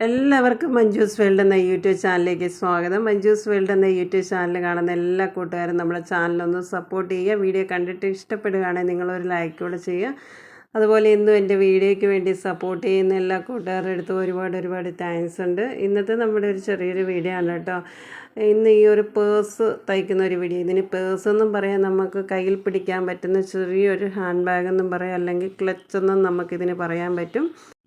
എല്ലാവർക്കും മഞ്ജൂസ് വേൾഡ് എന്ന യൂട്യൂബ് ചാനലിലേക്ക് സ്വാഗതം. മഞ്ജൂസ് വേൾഡ് എന്ന യൂട്യൂബ് ചാനൽ കാണുന്ന എല്ലാ കൂട്ടുകാരും നമ്മളെ ചാനലൊന്ന് സപ്പോർട്ട് ചെയ്യുക. വീഡിയോ കണ്ടിട്ട് ഇഷ്ടപ്പെടുകയാണെങ്കിൽ നിങ്ങളൊരു ലൈക്ക് കൂടെ ചെയ്യുക. അതുപോലെ ഇന്നും എൻ്റെ വീഡിയോയ്ക്ക് വേണ്ടി സപ്പോർട്ട് ചെയ്യുന്ന എല്ലാ കൂട്ടുകാരുടെ അടുത്തും ഒരുപാട് താങ്ക്സ് ഉണ്ട്. ഇന്നത്തെ നമ്മുടെ ഒരു ചെറിയൊരു വീഡിയോ ആണ് കേട്ടോ. ഇന്ന് ഈ ഒരു പേഴ്സ് തയ്ക്കുന്ന ഒരു വീഡിയോ. ഇതിന് പേഴ്സ് എന്നും പറയാം, നമുക്ക് കയ്യിൽ പിടിക്കാൻ പറ്റുന്ന ചെറിയൊരു ഹാൻഡ് ബാഗ് എന്നും പറയാം, അല്ലെങ്കിൽ ക്ലച്ചെന്നും നമുക്കിതിന് പറയാൻ പറ്റും.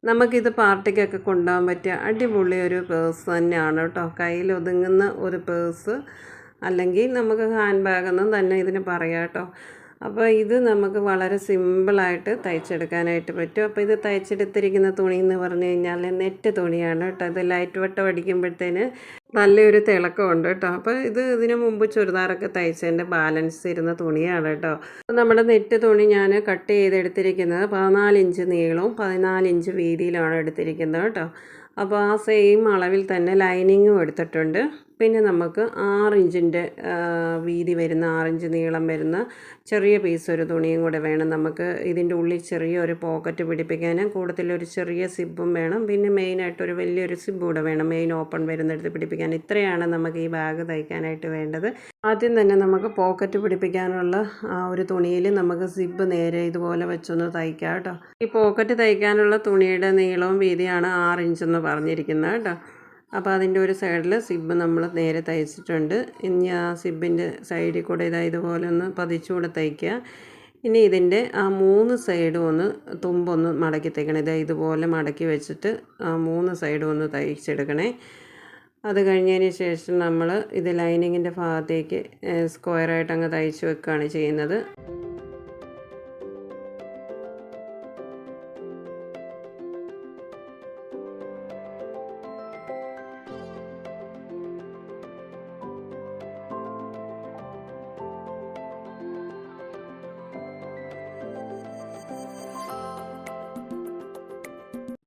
നമുക്കിത് പാർട്ടിക്കൊക്കെ കൊണ്ടുപോകാൻ പറ്റിയ അടിപൊളി ഒരു പേഴ്സ് തന്നെയാണ് കേട്ടോ. കയ്യിൽ ഒതുങ്ങുന്ന ഒരു പേഴ്സ്, അല്ലെങ്കിൽ നമുക്ക് ഹാൻഡ് ബാഗ് എന്നും തന്നെ ഇതിന് പറയാം കേട്ടോ. അപ്പോൾ ഇത് നമുക്ക് വളരെ സിമ്പിളായിട്ട് തയ്ച്ചെടുക്കാനായിട്ട് പറ്റും. അപ്പോൾ ഇത് തയ്ച്ചെടുത്തിരിക്കുന്ന തുണി എന്ന് പറഞ്ഞു കഴിഞ്ഞാൽ നെറ്റ് തുണിയാണ് കേട്ടോ. ഇത് ലൈറ്റ് വട്ടം അടിക്കുമ്പോഴത്തേന് നല്ലൊരു തിളക്കമുണ്ട് കേട്ടോ. അപ്പോൾ ഇതിനു മുമ്പ് ചുരിദാറൊക്കെ തയ്ച്ചതിൻ്റെ ബാലൻസ് ഇരുന്ന തുണിയാണ് കേട്ടോ. അപ്പോൾ നമ്മുടെ നെറ്റ് തുണി ഞാൻ കട്ട് ചെയ്തെടുത്തിരിക്കുന്നത് 14 ഇഞ്ച് നീളവും 14 ഇഞ്ച് വീതിയിലാണ് എടുത്തിരിക്കുന്നത് കേട്ടോ. അപ്പോൾ ആ സെയിം അളവിൽ തന്നെ ലൈനിങ്ങും എടുത്തിട്ടുണ്ട്. പിന്നെ നമുക്ക് 6 ഇഞ്ചിൻ്റെ വീതി വരുന്ന 6 ഇഞ്ച് നീളം വരുന്ന ചെറിയ പീസ് ഒരു തുണിയും കൂടെ വേണം. നമുക്ക് ഇതിൻ്റെ ഉള്ളിൽ ചെറിയൊരു പോക്കറ്റ് പിടിപ്പിക്കാനും കൂടുതലൊരു ചെറിയ സിബും വേണം. പിന്നെ മെയിനായിട്ടൊരു വലിയൊരു സിബ് കൂടെ വേണം, മെയിൻ ഓപ്പൺ വരുന്നിടത്ത് പിടിപ്പിക്കാൻ. ഇത്രയാണ് നമുക്ക് ഈ ബാഗ് തയ്ക്കാനായിട്ട് വേണ്ടത്. ആദ്യം തന്നെ നമുക്ക് പോക്കറ്റ് പിടിപ്പിക്കാനുള്ള ആ ഒരു തുണിയിൽ നമുക്ക് സിബ് നേരെ ഇതുപോലെ വെച്ചൊന്ന് തയ്ക്കാം കേട്ടോ. ഈ പോക്കറ്റ് തയ്ക്കാനുള്ള തുണിയുടെ നീളവും വീതിയാണ് 6 ഇഞ്ചെന്ന് പറഞ്ഞിരിക്കുന്നത് കേട്ടോ. അപ്പോൾ അതിൻ്റെ ഒരു സൈഡിൽ സിബ് നമ്മൾ നേരെ തയ്ച്ചിട്ടുണ്ട്. ഇനി ആ സിബിൻ്റെ സൈഡിൽ കൂടെ ഇതുപോലെ ഒന്ന് പതിച്ചുകൂടെ തയ്ക്കുക. ഇനി ഇതിൻ്റെ ആ 3 സൈഡും ഒന്ന് തുമ്പൊന്ന് മടക്കി തയ്ക്കണം. ഇതുപോലെ മടക്കി വെച്ചിട്ട് ആ 3 സൈഡും ഒന്ന് തയ്ച്ചെടുക്കണേ. അത് കഴിഞ്ഞതിന് ശേഷം നമ്മൾ ഇത് ലൈനിങ്ങിൻ്റെ ഭാഗത്തേക്ക് സ്ക്വയറായിട്ട് അങ്ങ് തയ്ച്ച് വെക്കുകയാണ് ചെയ്യുന്നത്.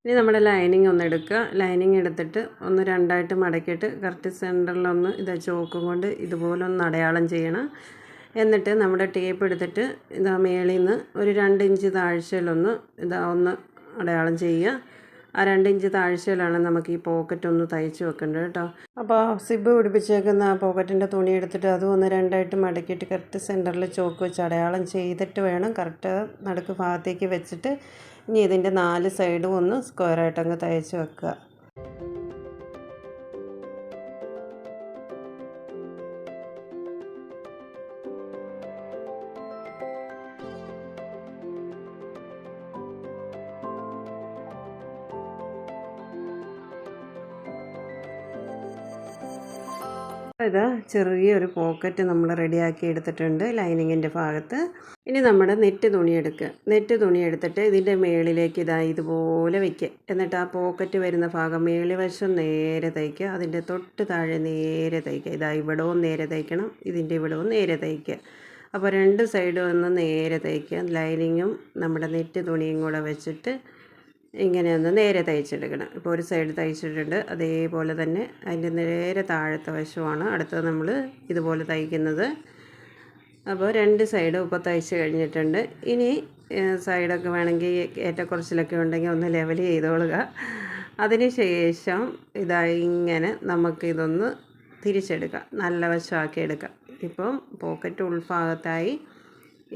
ഇനി നമ്മുടെ ലൈനിങ് ഒന്ന് എടുക്കുക. ലൈനിങ് എടുത്തിട്ട് ഒന്ന് രണ്ടായിട്ട് മടക്കിയിട്ട് കറക്റ്റ് സെൻറ്ററിലൊന്ന് ചോക്കും കൊണ്ട് ഇതുപോലെ ഒന്ന് അടയാളം ചെയ്യണം. എന്നിട്ട് നമ്മുടെ ടേപ്പ് എടുത്തിട്ട് മേളിൽ നിന്ന് ഒരു 2 ഇഞ്ച് താഴ്ചയിലൊന്ന് ഒന്ന് അടയാളം ചെയ്യുക. ആ 2 ഇഞ്ച് താഴ്ചയിലാണ് നമുക്ക് ഈ പോക്കറ്റ് ഒന്ന് തയ്ച്ച് വെക്കേണ്ടത് കേട്ടോ. അപ്പോൾ സിബ് പിടിപ്പിച്ചേക്കുന്ന ആ പോക്കറ്റിൻ്റെ തുണി എടുത്തിട്ട് അതും ഒന്ന് രണ്ടായിട്ട് മടക്കിയിട്ട് കറക്റ്റ് സെൻറ്ററിൽ ചോക്ക് വെച്ച് അടയാളം ചെയ്തിട്ട് വേണം കറക്റ്റ് നടുക്ക് ഭാഗത്തേക്ക് വെച്ചിട്ട് ഇനി ഇതിൻ്റെ 4 സൈഡും ഒന്ന് സ്ക്വയറായിട്ട് അങ്ങ് തയ്ച്ച് വെക്കുക. ഇത് ചെറിയൊരു പോക്കറ്റ് നമ്മൾ റെഡിയാക്കി എടുത്തിട്ടുണ്ട് ലൈനിങ്ങിൻ്റെ ഭാഗത്ത്. ഇനി നമ്മുടെ നെറ്റ് തുണി എടുക്കുക. നെറ്റ് തുണി എടുത്തിട്ട് ഇതിൻ്റെ മേളിലേക്ക് ഇതുപോലെ വയ്ക്കുക. എന്നിട്ട് ആ പോക്കറ്റ് വരുന്ന ഭാഗം മേളി വശം നേരെ തയ്ക്കുക. അതിൻ്റെ തൊട്ട് താഴെ നേരെ തയ്ക്കുക. ഇവിടവും നേരെ തയ്ക്കണം, ഇതിൻ്റെ ഇവിടവും നേരെ തയ്ക്കുക. അപ്പോൾ 2 സൈഡും ഒന്ന് നേരെ തയ്ക്കുക. ലൈനിങ്ങും നമ്മുടെ നെറ്റ് തുണിയും കൂടെ വെച്ചിട്ട് ഇങ്ങനെ ഒന്ന് നേരെ തയ്ച്ചെടുക്കണം. ഇപ്പോൾ ഒരു സൈഡ് തയ്ച്ചിട്ടുണ്ട്, അതേപോലെ തന്നെ അതിൻ്റെ നേരെ താഴത്തെ വശമാണ് അടുത്തത് നമ്മൾ ഇതുപോലെ തയ്ക്കുന്നത്. അപ്പോൾ 2 സൈഡും ഇപ്പോൾ തയ്ച്ച് കഴിഞ്ഞിട്ടുണ്ട്. ഇനി സൈഡൊക്കെ വേണമെങ്കിൽ ഏറ്റക്കുറച്ചിലൊക്കെ ഉണ്ടെങ്കിൽ ഒന്ന് ലെവൽ ചെയ്തോളുക. അതിന് ശേഷം ഇങ്ങനെ നമുക്കിതൊന്ന് തിരിച്ചെടുക്കാം, നല്ല വശമാക്കി എടുക്കാം. ഇപ്പം പോക്കറ്റ് ഉൾഭാഗത്തായി.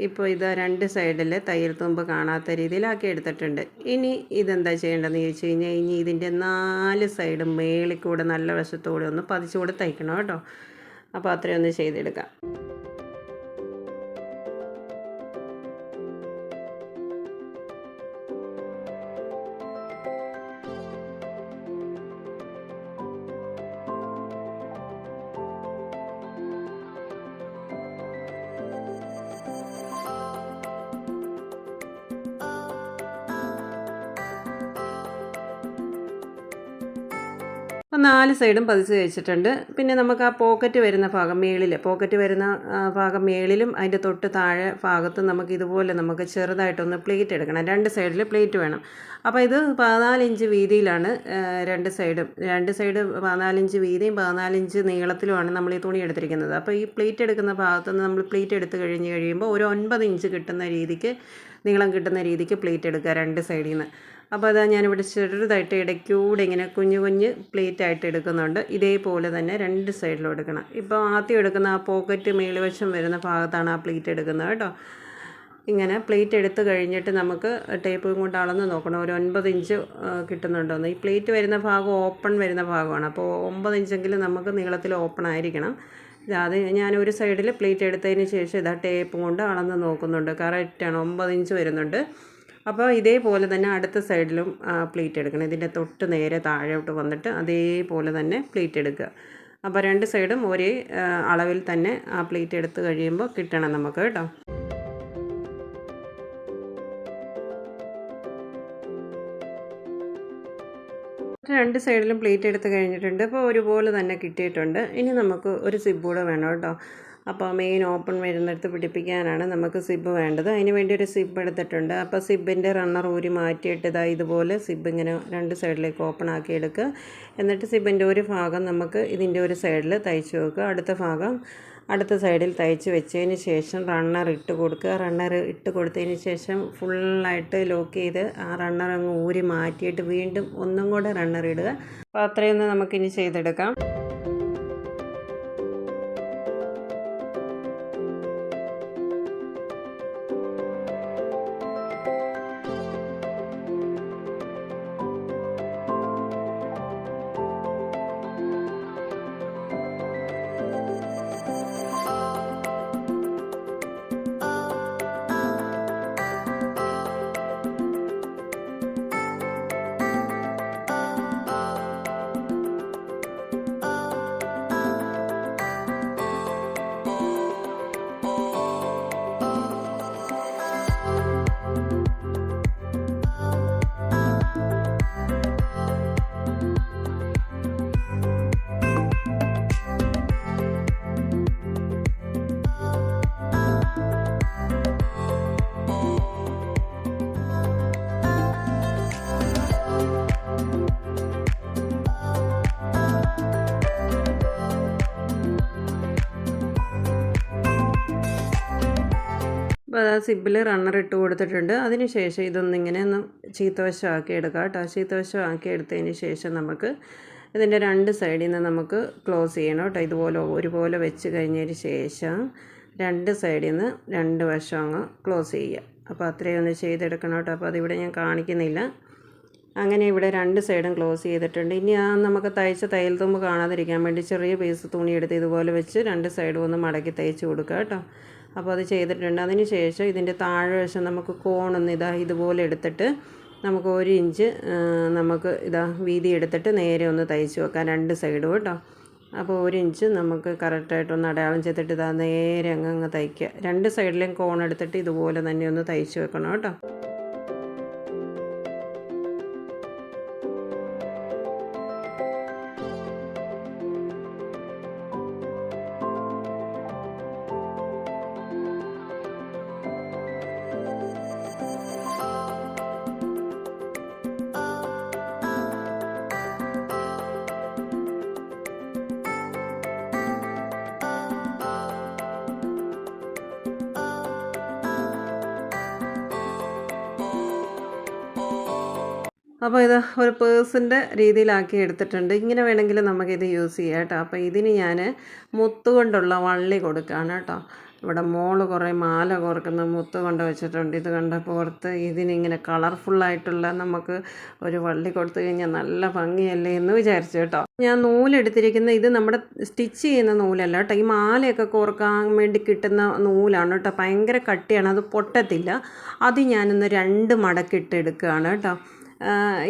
ഇപ്പോൾ 2 സൈഡിൽ തയ്യൽ തുമ്പ് കാണാത്ത രീതിയിലാക്കി എടുത്തിട്ടുണ്ട്. ഇനി ഇതെന്താ ചെയ്യേണ്ടതെന്ന് ചോദിച്ചു കഴിഞ്ഞാൽ ഇനി ഇതിൻ്റെ 4 സൈഡും മേളിൽ കൂടെ നല്ല വശത്തോടെ ഒന്ന് പതിച്ചുകൂടെ തയ്ക്കണം കേട്ടോ. അപ്പോൾ അത്രയൊന്ന് ചെയ്തെടുക്കാം. അപ്പോൾ 4 സൈഡും പതിച്ച് വെച്ചിട്ടുണ്ട്. പിന്നെ നമുക്ക് ആ പോക്കറ്റ് വരുന്ന ഭാഗം മേളിലും അതിൻ്റെ തൊട്ട് താഴെ ഭാഗത്ത് നമുക്ക് ഇതുപോലെ നമുക്ക് ചെറുതായിട്ടൊന്ന് പ്ലേറ്റ് എടുക്കണം. 2 സൈഡിൽ പ്ലേറ്റ് വേണം. അപ്പോൾ ഇത് 14 ഇഞ്ച് വീതിയിലാണ് 2 സൈഡും. 2 സൈഡ് 14 ഇഞ്ച് വീതിയും 14 ഇഞ്ച് നീളത്തിലുമാണ് നമ്മൾ ഈ തുണി എടുത്തിരിക്കുന്നത്. അപ്പോൾ ഈ പ്ലേറ്റ് എടുക്കുന്ന ഭാഗത്തുനിന്ന് നമ്മൾ പ്ലേറ്റ് എടുത്ത് കഴിയുമ്പോൾ ഒരു 9 ഇഞ്ച് കിട്ടുന്ന രീതിക്ക്, നീളം കിട്ടുന്ന രീതിക്ക് പ്ലേറ്റ് എടുക്കുക 2 സൈഡിൽ നിന്ന്. അപ്പോൾ അതാ ഞാനിവിടെ ചെറുതായിട്ട് ഇടയ്ക്കൂടെ ഇങ്ങനെ കുഞ്ഞു കുഞ്ഞ് പ്ലേറ്റായിട്ട് എടുക്കുന്നുണ്ട്. ഇതേപോലെ തന്നെ 2 സൈഡിലും എടുക്കണം. ഇപ്പോൾ ആദ്യം എടുക്കുന്ന ആ പോക്കറ്റ് മേൽവശം വരുന്ന ഭാഗത്താണ് ആ പ്ലേറ്റ് എടുക്കുന്നത് കേട്ടോ. ഇങ്ങനെ പ്ലേറ്റ് എടുത്ത് കഴിഞ്ഞിട്ട് നമുക്ക് ടേപ്പും കൊണ്ട് അളന്ന് നോക്കണം ഒരു 9 ഇഞ്ച് കിട്ടുന്നുണ്ടോയെന്ന്. ഈ പ്ലേറ്റ് വരുന്ന ഭാഗം ഓപ്പൺ വരുന്ന ഭാഗമാണ്. അപ്പോൾ 9 ഇഞ്ചെങ്കിലും നമുക്ക് നീളത്തിൽ ഓപ്പൺ ആയിരിക്കണം. അത് ഞാൻ ഒരു സൈഡിൽ പ്ലേറ്റ് എടുത്തതിന് ശേഷം ഇതാ ടേപ്പും കൊണ്ട് അളന്ന് നോക്കുന്നുണ്ട്. കറക്റ്റാണ് 9 ഇഞ്ച് വരുന്നുണ്ട്. അപ്പോൾ ഇതേപോലെ തന്നെ അടുത്ത സൈഡിലും പ്ലേറ്റ് എടുക്കണം. ഇതിൻ്റെ തൊട്ട് നേരെ താഴോട്ട് വന്നിട്ട് അതേപോലെ തന്നെ പ്ലേറ്റ് എടുക്കുക. അപ്പോൾ 2 സൈഡും ഒരേ അളവിൽ തന്നെ ആ പ്ലേറ്റ് എടുത്ത് കഴിയുമ്പോൾ കിട്ടണം നമുക്ക് കേട്ടോ. 2 സൈഡിലും പ്ലേറ്റ് എടുത്ത് കഴിഞ്ഞിട്ടുണ്ട്. അപ്പോൾ ഒരുപോലെ തന്നെ കിട്ടിയിട്ടുണ്ട്. ഇനി നമുക്ക് ഒരു സിബ് കൂടെ വേണം കേട്ടോ. അപ്പോൾ മെയിൻ ഓപ്പൺ വരുന്നിടത്ത് പിടിപ്പിക്കാനാണ് നമുക്ക് സിബ് വേണ്ടത്. അതിന് വേണ്ടി ഒരു സിബ് എടുത്തിട്ടുണ്ട്. അപ്പോൾ സിബിൻ്റെ റണ്ണർ ഊരി മാറ്റിയിട്ട് ഇതാ ഇതുപോലെ സിബ് ഇങ്ങനെ 2 സൈഡിലേക്ക് ഓപ്പൺ ആക്കി എടുക്കുക. എന്നിട്ട് സിബിൻ്റെ ഒരു ഭാഗം നമുക്ക് ഇതിൻ്റെ ഒരു സൈഡിൽ തയ്ച്ച് വെക്കുക. അടുത്ത ഭാഗം അടുത്ത സൈഡിൽ തയ്ച്ച് വെച്ചതിന് ശേഷം റണ്ണർ ഇട്ട് കൊടുക്കുക. റണ്ണർ ഇട്ട് കൊടുത്തതിന് ശേഷം ഫുള്ളായിട്ട് ലോക്ക് ചെയ്ത് ആ റണ്ണർ അങ്ങ് ഊരി മാറ്റിയിട്ട് വീണ്ടും ഒന്നും കൂടെ റണ്ണർ ഇടുക. അപ്പോൾ അത്രയൊന്ന് നമുക്കിനി ചെയ്തെടുക്കാം. അപ്പോൾ അത് സിബിൽ റണ്ണർ ഇട്ട് കൊടുത്തിട്ടുണ്ട്. അതിന് ശേഷം ഇതൊന്നിങ്ങനെ ഒന്ന് ചീത്തവശമാക്കി എടുക്കാം കേട്ടോ. ചീത്തവശമാക്കി എടുത്തതിന് ശേഷം നമുക്ക് ഇതിൻ്റെ 2 സൈഡിൽ നിന്ന് നമുക്ക് ക്ലോസ് ചെയ്യണം കേട്ടോ. ഇതുപോലെ ഒരുപോലെ വെച്ച് കഴിഞ്ഞതിന് ശേഷം 2 സൈഡിൽ നിന്ന് 2 വശം അങ്ങ് ക്ലോസ് ചെയ്യുക. അപ്പോൾ അത്രയും ഒന്ന് ചെയ്തെടുക്കണം കേട്ടോ. അപ്പോൾ അതിവിടെ ഞാൻ കാണിക്കുന്നില്ല. അങ്ങനെ ഇവിടെ 2 സൈഡും ക്ലോസ് ചെയ്തിട്ടുണ്ട്. ഇനി നമുക്ക് തയ്ച്ച തയ്യൽ തുമ്പ് കാണാതിരിക്കാൻ വേണ്ടി ചെറിയ പീസ് തുണി എടുത്ത് ഇതുപോലെ വെച്ച് 2 സൈഡും ഒന്ന് മടക്കി തയ്ച്ച് കൊടുക്കുക കേട്ടോ. അപ്പോൾ അത് ചെയ്തിട്ടുണ്ട്. അതിന് ശേഷം ഇതിൻ്റെ താഴെ വശം നമുക്ക് കോണൊന്ന് ഇതുപോലെ എടുത്തിട്ട് നമുക്ക് 1 ഇഞ്ച് നമുക്ക് വീതി എടുത്തിട്ട് നേരെ ഒന്ന് തയ്ച്ച് വെക്കാം 2 സൈഡും കേട്ടോ. അപ്പോൾ 1 ഇഞ്ച് നമുക്ക് കറക്റ്റായിട്ടൊന്ന് അടയാളം ചെയ്തിട്ട് നേരെ അങ്ങ് തയ്ക്കുക. 2 സൈഡിലേയും കോൺ എടുത്തിട്ട് ഇതുപോലെ തന്നെ ഒന്ന് തയ്ച്ച് വെക്കണം കേട്ടോ. അപ്പോൾ ഇത് ഒരു പേഴ്സിൻ്റെ രീതിയിലാക്കി എടുത്തിട്ടുണ്ട്. ഇങ്ങനെ വേണമെങ്കിൽ നമുക്കിത് യൂസ് ചെയ്യാം കേട്ടോ. അപ്പോൾ ഇതിന് ഞാൻ മുത്തുകൊണ്ടുള്ള വള്ളി കൊടുക്കുകയാണ് കേട്ടോ. ഇവിടെ മോള് കുറേ മാല കോർക്കുന്ന മുത്ത് കൊണ്ട് വെച്ചിട്ടുണ്ട്. ഇത് കണ്ടപ്പോൾ ഓർത്ത് ഇതിനിങ്ങനെ കളർഫുള്ളായിട്ടുള്ള നമുക്ക് ഒരു വള്ളി കൊടുത്തു കഴിഞ്ഞാൽ നല്ല ഭംഗിയല്ലേ എന്ന് വിചാരിച്ചു കേട്ടോ. ഞാൻ നൂലെടുത്തിരിക്കുന്ന ഇത് നമ്മുടെ സ്റ്റിച്ച് ചെയ്യുന്ന നൂലല്ല കേട്ടോ. ഈ മാലയൊക്കെ കോർക്കാൻ വേണ്ടി കിട്ടുന്ന നൂലാണ് കേട്ടോ. ഭയങ്കര കട്ടിയാണ്, അത് പൊട്ടത്തില്ല. അത് ഞാനൊന്ന് 2 മടക്കിട്ട് എടുക്കുകയാണ് കേട്ടോ.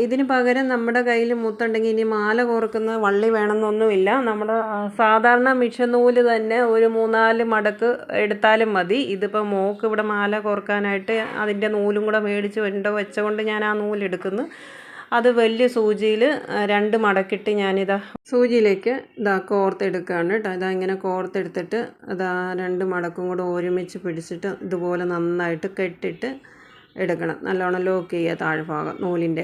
ഇതിന് പകരം നമ്മുടെ കയ്യിൽ മുത്തുണ്ടെങ്കിൽ ഇനി മാല കോർക്കുന്ന വള്ളി വേണമെന്നൊന്നുമില്ല. നമ്മുടെ സാധാരണ മിഷൻ നൂല് തന്നെ ഒരു 3-4 മടക്ക് എടുത്താലും മതി. ഇതിപ്പോൾ മോൾക്ക് ഇവിടെ മാല കോർക്കാനായിട്ട് അതിൻ്റെ നൂലും കൂടെ മേടിച്ച് വെച്ചുകൊണ്ട് ഞാൻ ആ നൂലെടുക്കുന്നു. അത് വലിയ സൂചിയിൽ 2 മടക്കിട്ട് ഞാനിതാ സൂചിയിലേക്ക് കോർത്തെടുക്കുകയാണ് കേട്ടോ. ഇങ്ങനെ കോർത്തെടുത്തിട്ട് 2 മടക്കും കൂടെ ഒരുമിച്ച് പിടിച്ചിട്ട് ഇതുപോലെ നന്നായിട്ട് കെട്ടിട്ട് എടുക്കണം. നല്ലോണം ലോക്ക് ചെയ്യുക താഴ്ഭാഗം നൂലിൻ്റെ.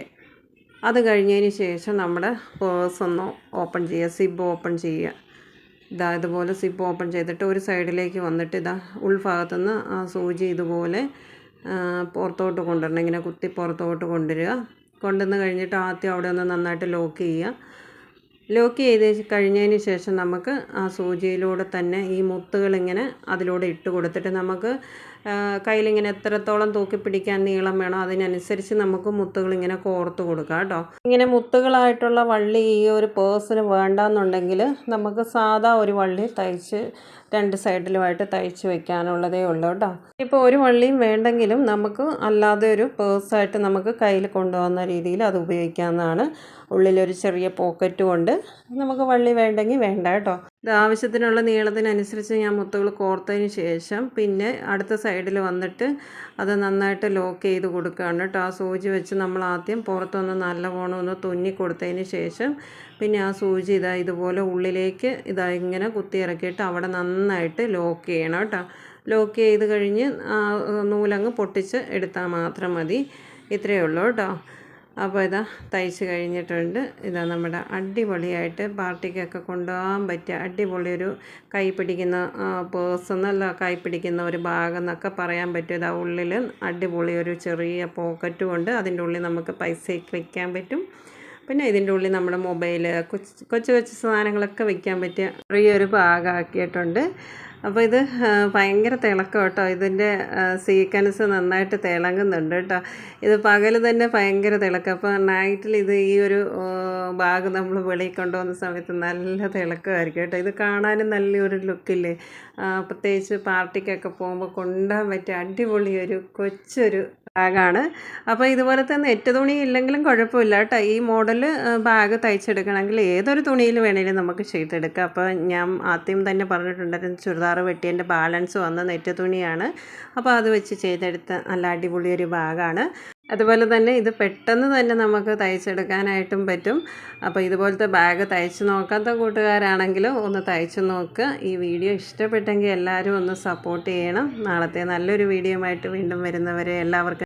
അത് കഴിഞ്ഞതിന് ശേഷം നമ്മുടെ പേഴ്സ് ഒന്ന് ഓപ്പൺ ചെയ്യുക, സിബ് ഓപ്പൺ ചെയ്യുക. ഇതുപോലെ സിബ് ഓപ്പൺ ചെയ്തിട്ട് ഒരു സൈഡിലേക്ക് വന്നിട്ട് ഉൾഭാഗത്തുനിന്ന് ആ സൂചി ഇതുപോലെ പുറത്തോട്ട് കൊണ്ടുവരണം. ഇങ്ങനെ കുത്തി പുറത്തോട്ട് കൊണ്ടുവരിക. കൊണ്ടുവന്ന് കഴിഞ്ഞിട്ട് ആദ്യം അവിടെ ഒന്ന് നന്നായിട്ട് ലോക്ക് ചെയ്യുക. ലോക്ക് ചെയ്ത് കഴിഞ്ഞതിന് ശേഷം നമുക്ക് ആ സൂചിയിലൂടെ തന്നെ ഈ മുത്തുകളിങ്ങനെ അതിലൂടെ ഇട്ട് കൊടുത്തിട്ട് നമുക്ക് കയ്യിലിങ്ങനെ എത്രത്തോളം തൂക്കി പിടിക്കാൻ നീളം വേണോ അതിനനുസരിച്ച് നമുക്ക് മുത്തുകളിങ്ങനെ കോർത്ത് കൊടുക്കാം കേട്ടോ. ഇങ്ങനെ മുത്തുകളായിട്ടുള്ള വള്ളി ഈ ഒരു പേഴ്സിന് വേണ്ടാന്നുണ്ടെങ്കിൽ നമുക്ക് സാധാ ഒരു വള്ളി തയ്ച്ച് 2 സൈഡിലുമായിട്ട് തയ്ച്ച് വെക്കാനുള്ളതേ ഉള്ളൂ കേട്ടോ. ഇപ്പോൾ ഒരു വള്ളിയും വേണ്ടെങ്കിലും നമുക്ക് അല്ലാതെ ഒരു പേഴ്സായിട്ട് നമുക്ക് കയ്യിൽ കൊണ്ടുപോകുന്ന രീതിയിൽ അത് ഉപയോഗിക്കാവുന്നതാണ്. ഉള്ളിലൊരു ചെറിയ പോക്കറ്റും ഉണ്ട്. നമുക്ക് വള്ളി വേണ്ടെങ്കിൽ വേണ്ട കേട്ടോ. ഇത് ആവശ്യത്തിനുള്ള നീളത്തിനനുസരിച്ച് ഞാൻ മുത്തുകൾ കോർത്തതിന് ശേഷം പിന്നെ അടുത്ത സൈഡിൽ വന്നിട്ട് അത് നന്നായിട്ട് ലോക്ക് ചെയ്ത് കൊടുക്കുകയാണ് കേട്ടോ. ആ സൂചി വെച്ച് നമ്മൾ ആദ്യം പുറത്തൊന്ന് നല്ലവണ്ണം ഒന്ന് തുന്നി കൊടുത്തതിന് ശേഷം പിന്നെ ആ സൂചി ഇതുപോലെ ഉള്ളിലേക്ക് ഇങ്ങനെ കുത്തി ഇറക്കിയിട്ട് അവിടെ നന്നായിട്ട് ലോക്ക് ചെയ്യണം കേട്ടോ. ലോക്ക് ചെയ്ത് കഴിഞ്ഞ് നൂലങ്ങ് പൊട്ടിച്ച് എടുത്താൽ മാത്രം മതി. ഇത്രയേ ഉള്ളൂ കേട്ടോ. അപ്പോൾ തയ്ച്ച് കഴിഞ്ഞിട്ടുണ്ട്. നമ്മുടെ അടിപൊളിയായിട്ട് പാർട്ടിക്കൊക്കെ കൊണ്ടുപോകാൻ പറ്റിയ അടിപൊളി ഒരു കൈ പിടിക്കുന്ന പേഴ്സ് എന്നല്ല, കൈ പിടിക്കുന്ന ഒരു ബാഗ് എന്നൊക്കെ പറയാൻ പറ്റും. ഉള്ളിൽ അടിപൊളി ഒരു ചെറിയ പോക്കറ്റും ഉണ്ട്. അതിൻ്റെ ഉള്ളിൽ നമുക്ക് പൈസയൊക്കെ വയ്ക്കാൻ പറ്റും. പിന്നെ ഇതിൻ്റെ ഉള്ളിൽ നമ്മുടെ മൊബൈൽ, കൊച്ചു സാധനങ്ങളൊക്കെ വയ്ക്കാൻ പറ്റിയ ചെറിയൊരു ബാഗാക്കിയിട്ടുണ്ട്. അപ്പോൾ ഇത് ഭയങ്കര തിളക്കം കേട്ടോ. ഇതിൻ്റെ സീക്വൻസ് നന്നായിട്ട് തിളങ്ങുന്നുണ്ട് കേട്ടോ. ഇത് പകൽ തന്നെ ഭയങ്കര തിളക്കം. അപ്പോൾ നൈറ്റിൽ ഈ ഒരു ബാഗ് നമ്മൾ വെളിയിൽ കൊണ്ടുപോകുന്ന സമയത്ത് നല്ല തിളക്കമായിരിക്കും കേട്ടോ. ഇത് കാണാനും നല്ലൊരു ലുക്കില്ലേ. പ്രത്യേകിച്ച് പാർട്ടിക്കൊക്കെ പോകുമ്പോൾ കൊണ്ടുപോകാൻ പറ്റിയ അടിപൊളി ഒരു കൊച്ചൊരു ബാഗാണ്. അപ്പോൾ ഇതുപോലത്തെ നെറ്റ് തുണി ഇല്ലെങ്കിലും കുഴപ്പമില്ല കേട്ടോ. ഈ മോഡൽ ബാഗ് തയ്ച്ചെടുക്കണമെങ്കിൽ ഏതൊരു തുണിയിൽ വേണമെങ്കിലും നമുക്ക് ചെയ്തെടുക്കാം. അപ്പോൾ ഞാൻ ആദ്യം തന്നെ പറഞ്ഞിട്ടുണ്ടായിരുന്നു ചുരിദാർ വെട്ടിയതിൻ്റെ ബാലൻസ് വന്ന നെറ്റ് തുണിയാണ്. അപ്പോൾ അത് വെച്ച് ചെയ്തെടുത്ത നല്ല അടിപൊളി ഒരു ബാഗാണ്. അതുപോലെ തന്നെ ഇത് പെട്ടെന്ന് തന്നെ നമുക്ക് തയ്ച്ചെടുക്കാനായിട്ടും പറ്റും. അപ്പോൾ ഇതുപോലത്തെ ബാഗ് തയ്ച്ച് നോക്കാത്ത കൂട്ടുകാരാണെങ്കിലും ഒന്ന് തയ്ച്ച് നോക്കുക. ഈ വീഡിയോ ഇഷ്ടപ്പെട്ടെങ്കിൽ എല്ലാവരും ഒന്ന് സപ്പോർട്ട് ചെയ്യണം. നാളത്തെ നല്ലൊരു വീഡിയോ ആയിട്ട് വീണ്ടും വരുന്നവരെ എല്ലാവർക്കും